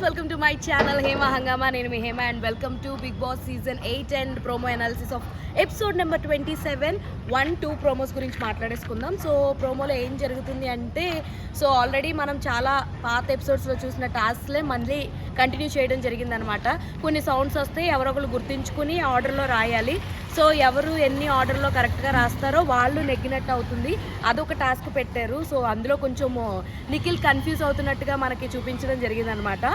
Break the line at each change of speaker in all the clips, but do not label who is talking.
Welcome to my channel Hema Hungama. నేను మీ Hema and welcome to Big Boss season 8 and promo analysis of episode number 27. 1-2 promos గురించి మాట్లాడేసుకుందాం. So ప్రోమోలో ఏం జరుగుతుంది అంటే, సో ఆల్రెడీ మనం చాలా పాత ఎపిసోడ్స్లో చూసిన టాస్క్లే మళ్ళీ కంటిన్యూ చేయడం జరిగిందనమాట. కొన్ని సౌండ్స్ వస్తే ఎవరొకరు గుర్తించుకుని ఆర్డర్లో రాయాలి. సో ఎవరు ఎన్ని ఆర్డర్లో కరెక్ట్గా రాస్తారో వాళ్ళు నెగ్గినట్టు అవుతుంది. అదొక టాస్క్ పెట్టారు. సో అందులో కొంచెము నిఖిల్ కన్ఫ్యూజ్ అవుతున్నట్టుగా మనకి చూపించడం జరిగిందనమాట.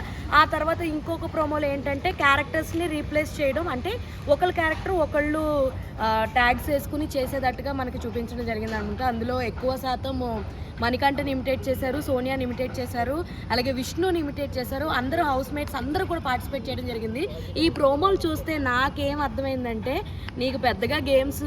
ఆ తర్వాత ఇంకొక ప్రోమోలో ఏంటంటే క్యారెక్టర్స్ని రీప్లేస్ చేయడం, అంటే ఒకళ్ళ క్యారెక్టర్ ఒకళ్ళు ట్యాగ్స్ వేసుకుని చేసేటట్టుగా మనకి చూపించడం జరిగిందనమాట. అందులో ఎక్కువ శాతం మణికంఠని ఇమిటేట్ చేశారు, సోనియాని ఇమిటేట్ చేశారు, అలాగే విష్ణుని ఇమిటేట్ చేశారు. అందరూ హౌస్ మేట్స్ అందరూ కూడా పార్టిసిపేట్ చేయడం జరిగింది. ఈ ప్రోమోలు చూస్తే నాకేం అర్థమైందంటే, నీకు పెద్దగా గేమ్స్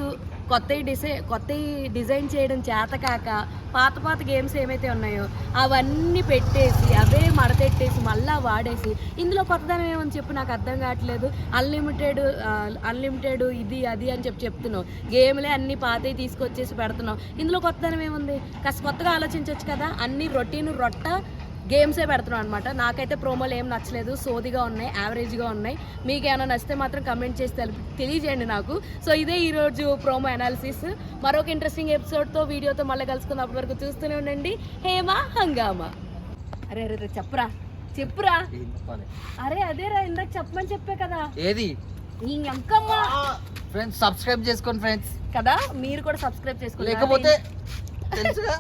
కొత్త డిజైన్ చేయడం చేతకాక పాత గేమ్స్ ఏమైతే ఉన్నాయో అవన్నీ పెట్టేసి అవే మడతెట్టేసి మళ్ళీ వాడేసి ఇందులో కొత్తదనం ఏమని చెప్పి నాకు అర్థం కావట్లేదు. అన్లిమిటెడ్ ఇది అది అని చెప్తున్నావు. గేమ్లే అన్ని పాతవి తీసుకొచ్చేసి పెడుతున్నావు. ఇందులో కొత్తదనం ఏముంది? కాస్త కొత్తగా ఆలోచించవచ్చు కదా. అన్ని రొట్ట గేమ్సే పెడుతున్నాం అనమాట. నాకైతే ప్రోమోలు ఏం నచ్చలేదు, సోదిగా ఉన్నాయి, యావరేజ్గా ఉన్నాయి. మీకు ఏమైనా నచ్చితే మాత్రం కమెంట్ చేసి తెలియజేయండి నాకు. సో ఇదే ఈరోజు ప్రోమో అనాలిసిస్. మరొక ఇంట్రెస్టింగ్ ఎపిసోడ్తో వీడియోతో మళ్ళీ కలుసుకున్న అప్పటి వరకు చూస్తూనే ఉండండి హేమ హంగామా. అరే చెప్పురా. అరే అదేరా, ఇందాక చెప్పమని చెప్పే కదా.
ఏది
ఇంకమ్మా
ఫ్రెండ్స్, సబ్స్క్రైబ్ చేసుకోండి ఫ్రెండ్స్
కదా. మీరు కూడా సబ్స్క్రైబ్ చేసుకోండి,
లేకపోతే తెలుసుగా